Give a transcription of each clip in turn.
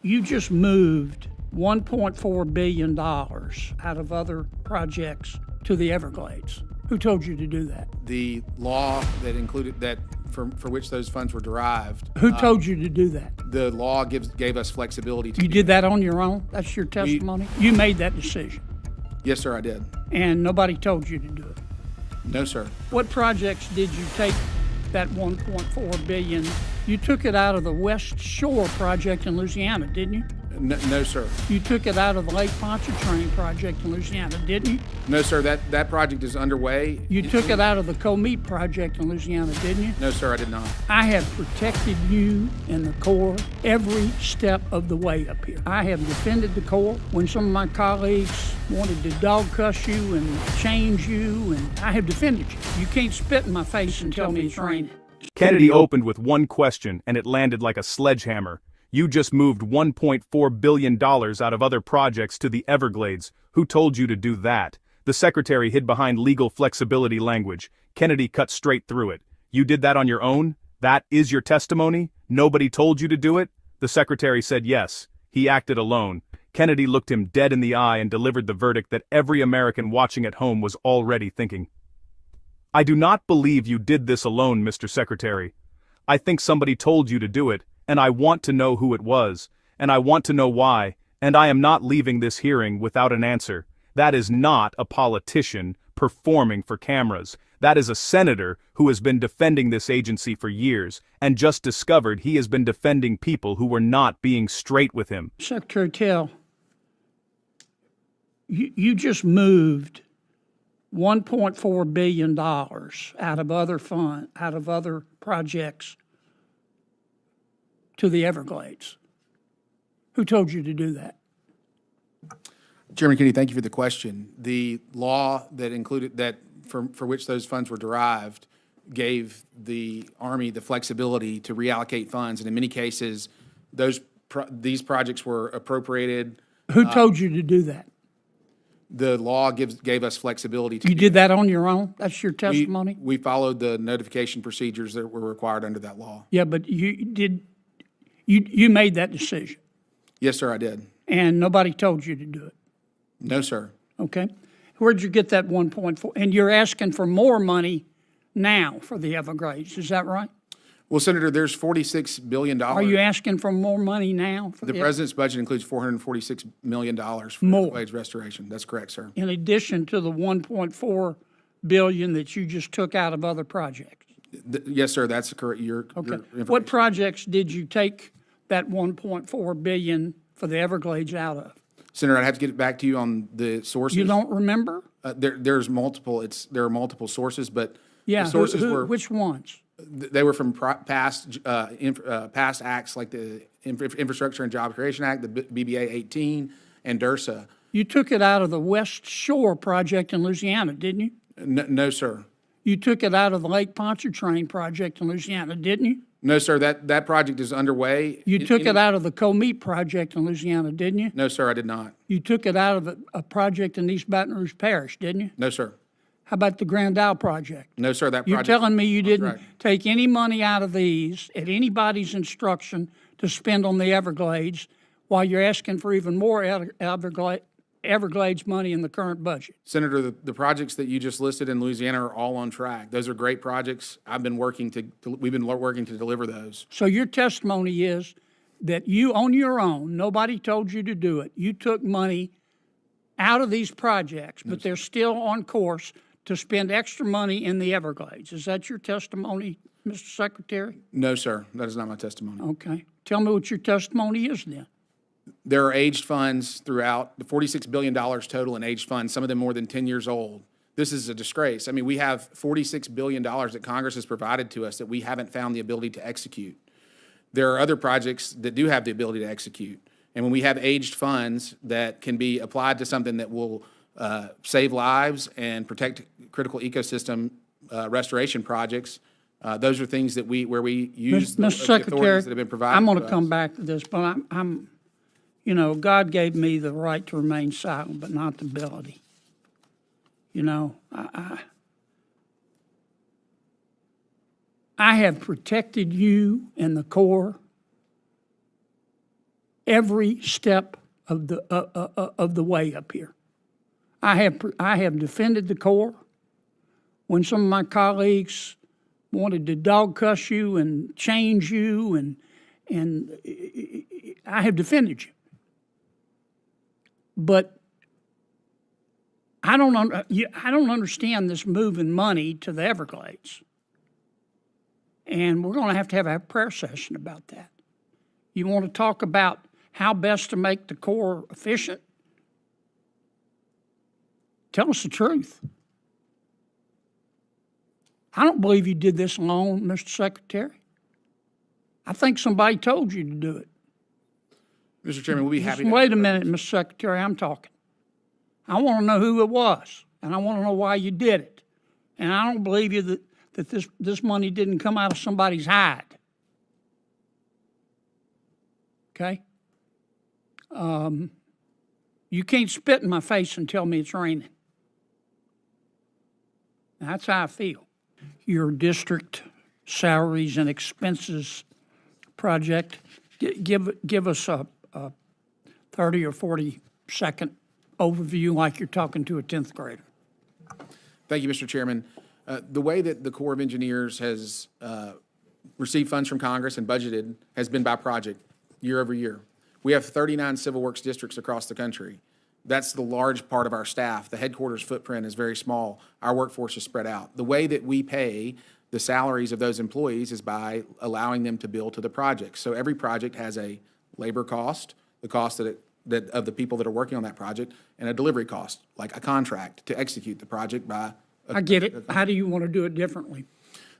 You just moved $1.4 billion out of other projects to the Everglades. Who told you to do that? The law that included that for which those funds were derived. Who told you to do that? The law gave us flexibility to You did that on your own? That's your testimony? You made that decision? Yes, sir, I did. And nobody told you to do it? No, sir. What projects did you take that $1.4 billion? You took it out of the West Shore project in Louisiana, didn't you? No, sir. You took it out of the Lake Pontchartrain project in Louisiana, didn't you? No, sir. That project is underway. You took it out of the Comeet project in Louisiana, didn't you? No, sir, I did not. I have protected you and the Corps every step of the way up here. I have defended the Corps when some of my colleagues wanted to dog cuss you and change you, and I have defended you. You can't spit in my face and tell me it's raining. Kennedy opened with one question, and it landed like a sledgehammer. You just moved $1.4 billion out of other projects to the Everglades. Who told you to do that? The secretary hid behind legal flexibility language. Kennedy cut straight through it. You did that on your own? That is your testimony? Nobody told you to do it? The secretary said yes. He acted alone. Kennedy looked him dead in the eye and delivered the verdict that every American watching at home was already thinking. I do not believe you did this alone, Mr. Secretary. I think somebody told you to do it, and I want to know who it was, and I want to know why, and I am not leaving this hearing without an answer. That is not a politician performing for cameras. That is a senator who has been defending this agency for years, and just discovered he has been defending people who were not being straight with him. Secretary Tell, you just moved $1.4 billion out of other projects to the Everglades. Who told you to do that? Chairman Kennedy, thank you for the question. The law that included that for which those funds were derived gave the Army the flexibility to reallocate funds, and in many cases, these projects were appropriated. Who told you to do that? The law gave us flexibility to. You did that on your own? That's your testimony? We followed the notification procedures that were required under that law. Yeah, but you made that decision? Yes, sir, I did. And nobody told you to do it? No, sir. Okay. Where'd you get that 1.4? And you're asking for more money now for the Everglades, is that right? Well, Senator, there's $46 billion. Are you asking for more money now? For the president's budget includes $446 million for Everglades restoration. That's correct, sir. In addition to the $1.4 billion that you just took out of other projects? Yes, sir, that's correct. Okay. What projects did you take that $1.4 billion for the Everglades out of? Senator, I'd have to get back to you on the sources. You don't remember? There's multiple. There are multiple sources, but yeah, the sources were which ones? They were from past acts like the Infrastructure and Job Creation Act, the BBA 18, and DRSA. You took it out of the West Shore project in Louisiana, didn't you? No, sir. You took it out of the Lake Pontchartrain project in Louisiana, didn't you? No, sir. That project is underway. You took it out of the Comeet project in Louisiana, didn't you? No, sir, I did not. You took it out of a project in East Baton Rouge Parish, didn't you? No, sir. How about the Grand Isle project? No, sir. That project. You're telling me you didn't take any money out of these at anybody's instruction to spend on the Everglades while you're asking for even more Everglades money in the current budget? Senator, the projects that you just listed in Louisiana are all on track. Those are great projects. We've been working to deliver those. So your testimony is that you, on your own, nobody told you to do it. You took money out of these projects, but they're still on course to spend extra money in the Everglades. Is that your testimony, Mr. Secretary? No, sir. That is not my testimony. Okay. Tell me what your testimony is then. There are aged funds throughout, the $46 billion total in aged funds, some of them more than 10 years old. This is a disgrace. I mean, we have $46 billion that Congress has provided to us that we haven't found the ability to execute. There are other projects that do have the ability to execute. And when we have aged funds that can be applied to something that will save lives and protect critical ecosystem restoration projects, those are things that where we use the authorities that have been provided. I'm going to come back to this, but I'm you know, God gave me the right to remain silent, but not the ability. You know, I have protected you and the Corps every step of the way up here. I have defended the Corps when some of my colleagues wanted to dog cuss you and change you, and I have defended you. But I don't understand this moving money to the Everglades. And we're going to have a prayer session about that. You want to talk about how best to make the Corps efficient? Tell us the truth. I don't believe you did this alone, Mr. Secretary. I think somebody told you to do it. Mr. Chairman, we'll be happy to. Wait a minute, Mr. Secretary, I'm talking. I want to know who it was, and I want to know why you did it. And I don't believe you that this money didn't come out of somebody's hide. Okay? You can't spit in my face and tell me it's raining. That's how I feel. Your district salaries and expenses project, give us a 30 or 40 second overview like you're talking to a 10th grader. Thank you, Mr. Chairman. The way that the Corps of Engineers has received funds from Congress and budgeted has been by project, year over year. We have 39 civil works districts across the country. That's the large part of our staff. The headquarters footprint is very small. Our workforce is spread out. The way that we pay the salaries of those employees is by allowing them to bill to the project. So every project has a labor cost, the cost of the people that are working on that project, and a delivery cost, like a contract to execute the project by. I get it. How do you want to do it differently?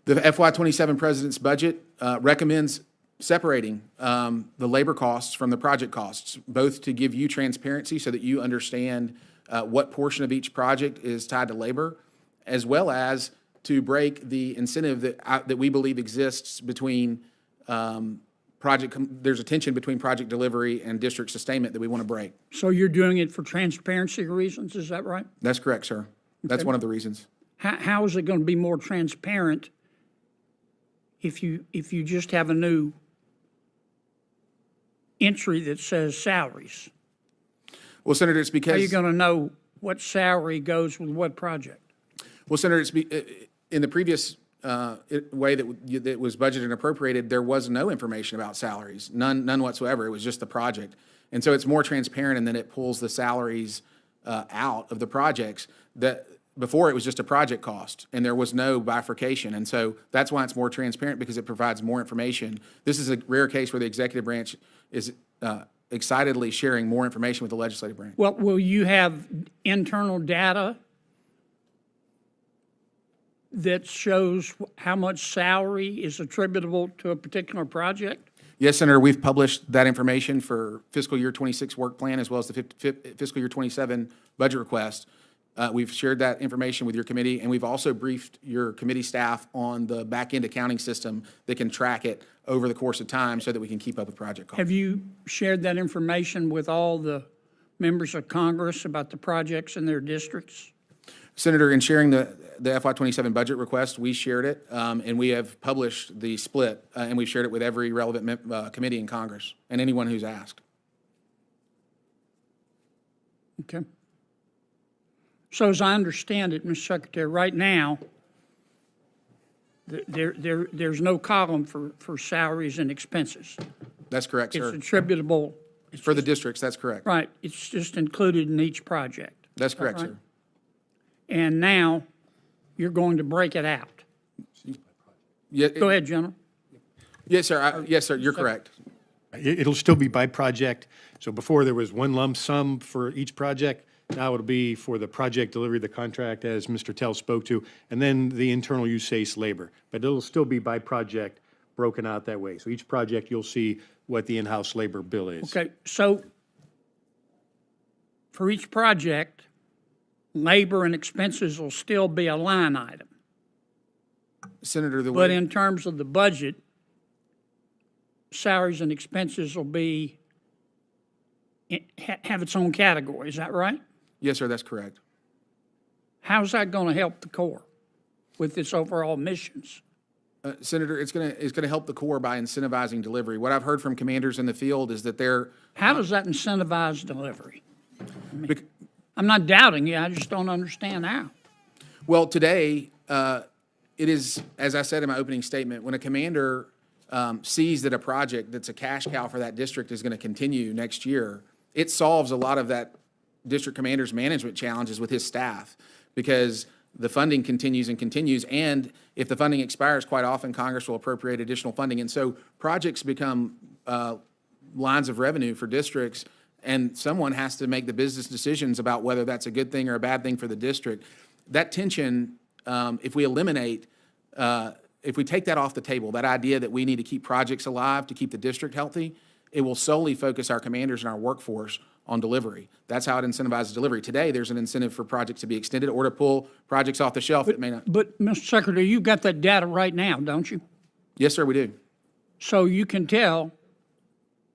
The FY27 President's budget recommends separating the labor costs from the project costs, both to give you transparency so that you understand what portion of each project is tied to labor, as well as to break the incentive that we believe exists between there's a tension between project delivery and district sustainment that we want to break. So you're doing it for transparency reasons, is that right? That's correct, sir. That's one of the reasons. How is it going to be more transparent if you just have a new entry that says salaries? Well, Senator, it's because. How are you going to know what salary goes with what project? Well, Senator, in the previous way that was budgeted and appropriated, there was no information about salaries, none whatsoever. It was just the project. And so it's more transparent, and then it pulls the salaries out of the projects. That before it was just a project cost, and there was no bifurcation. And so that's why it's more transparent, because it provides more information. This is a rare case where the executive branch is excitedly sharing more information with the legislative branch. Well, will you have internal data that shows how much salary is attributable to a particular project? Yes, Senator, we've published that information for fiscal year 26 work plan, as well as the fiscal year 27 budget request. We've shared that information with your committee, and we've also briefed your committee staff on the back-end accounting system that can track it over the course of time so that we can keep up with project costs. Have you shared that information with all the members of Congress about the projects in their districts? Senator, in sharing the FY27 budget request, we shared it, and we have published the split, and we've shared it with every relevant committee in Congress and anyone who's asked. Okay. So as I understand it, Mr. Secretary, right now, there's no column for salaries and expenses. That's correct, sir. It's attributable. For the districts, that's correct. Right. It's just included in each project. That's correct, right? sir. And now you're going to break it out. Yeah, Go ahead, General. Yes, sir. Yes, sir. You're correct. It'll still be by project. So before there was one lump sum for each project. Now it'll be for the project delivery, the contract, as Mr. Tell spoke to, and then the internal use labor. But it'll still be by project broken out that way. So each project, you'll see what the in-house labor bill is. Okay, so for each project, labor and expenses will still be a line item. Senator, But in terms of the budget, salaries and expenses will be have its own category. Is that right? Yes, sir, that's correct. How's that going to help the Corps with its overall missions? Senator, it's gonna help the Corps by incentivizing delivery. What I've heard from commanders in the field is that they're, How does that incentivize delivery? bec- I'm not doubting you, I just don't understand how. well, today, it is, as I said in my opening statement, when a commander sees that a project that's a cash cow for that district is gonna continue next year, it solves a lot of that district commander's management challenges with his staff, because the funding continues and continues, and if the funding expires, quite often Congress will appropriate additional funding. And so projects become lines of revenue for districts, and someone has to make the business decisions about whether that's a good thing or a bad thing for the district. That tension, if we eliminate, if we take that off the table, that idea that we need to keep projects alive to keep the district healthy, it will solely focus our commanders and our workforce on delivery. That's how it incentivizes delivery. Today, there's an incentive for projects to be extended or to pull projects off the shelf that may not. But, Mr. Secretary, you've got that data right now, don't you? Yes, sir, we do. So you can tell,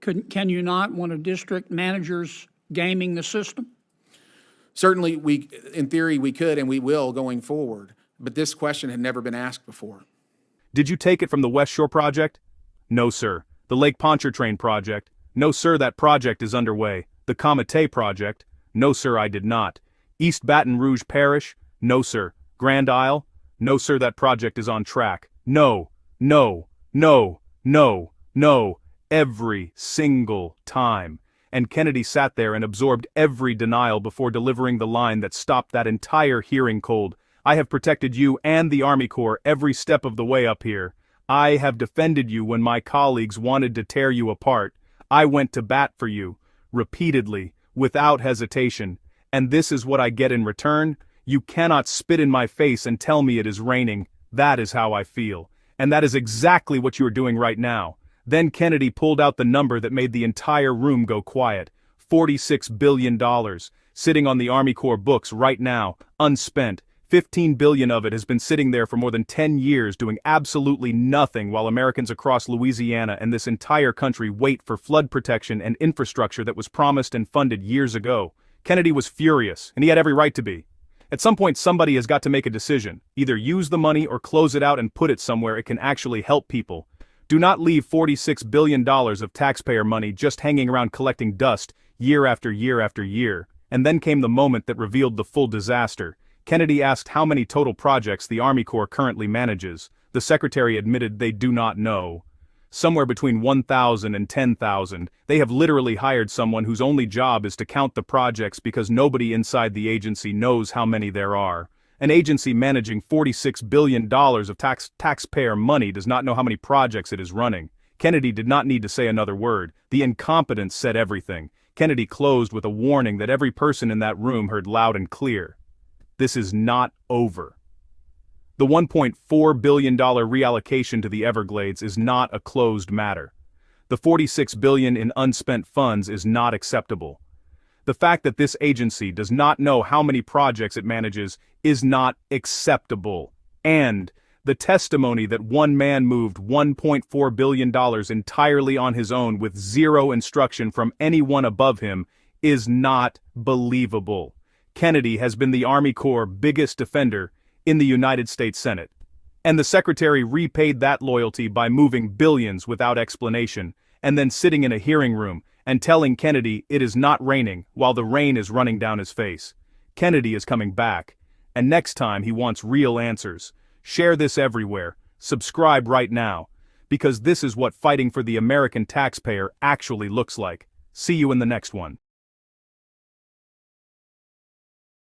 can you not, when a district manager's gaming the system? Certainly, in theory, we could and we will going forward, but this question had never been asked before. Did you take it from the West Shore project? No, sir. The Lake Pontchartrain project? No, sir, that project is underway. The Comité project? No, sir, I did not. East Baton Rouge Parish? No, sir. Grand Isle? No, sir, that project is on track. No, no, no, no, no, every single time. And Kennedy sat there and absorbed every denial before delivering the line that stopped that entire hearing cold. I have protected you and the Army Corps every step of the way up here. I have defended you when my colleagues wanted to tear you apart. I went to bat for you, repeatedly, without hesitation. And this is what I get in return? You cannot spit in my face and tell me it is raining. That is how I feel. And that is exactly what you are doing right now. Then Kennedy pulled out the number that made the entire room go quiet. $46 billion, sitting on the Army Corps books right now, unspent. $15 billion of it has been sitting there for more than 10 years doing absolutely nothing while Americans across Louisiana and this entire country wait for flood protection and infrastructure that was promised and funded years ago. Kennedy was furious, and he had every right to be. At some point, somebody has got to make a decision. Either use the money or close it out and put it somewhere it can actually help people. Do not leave $46 billion of taxpayer money just hanging around collecting dust year after year after year. And then came the moment that revealed the full disaster. Kennedy asked how many total projects the Army Corps currently manages. The Secretary admitted they do not know. Somewhere between 1,000 and 10,000. They have literally hired someone whose only job is to count the projects because nobody inside the agency knows how many there are. An agency managing $46 billion of taxpayer money does not know how many projects it is running. Kennedy did not need to say another word. The incompetence said everything. Kennedy closed with a warning that every person in that room heard loud and clear. This is not over. The $1.4 billion reallocation to the Everglades is not a closed matter. The $46 billion in unspent funds is not acceptable. The fact that this agency does not know how many projects it manages is not acceptable. And the testimony that one man moved $1.4 billion entirely on his own with zero instruction from anyone above him is not believable. Kennedy has been the Army Corps' biggest defender in the United States Senate. And the Secretary repaid that loyalty by moving billions without explanation, and then sitting in a hearing room and telling Kennedy it is not raining while the rain is running down his face. Kennedy is coming back, and next time he wants real answers. Share this everywhere, subscribe right now, because this is what fighting for the American taxpayer actually looks like. See you in the next one.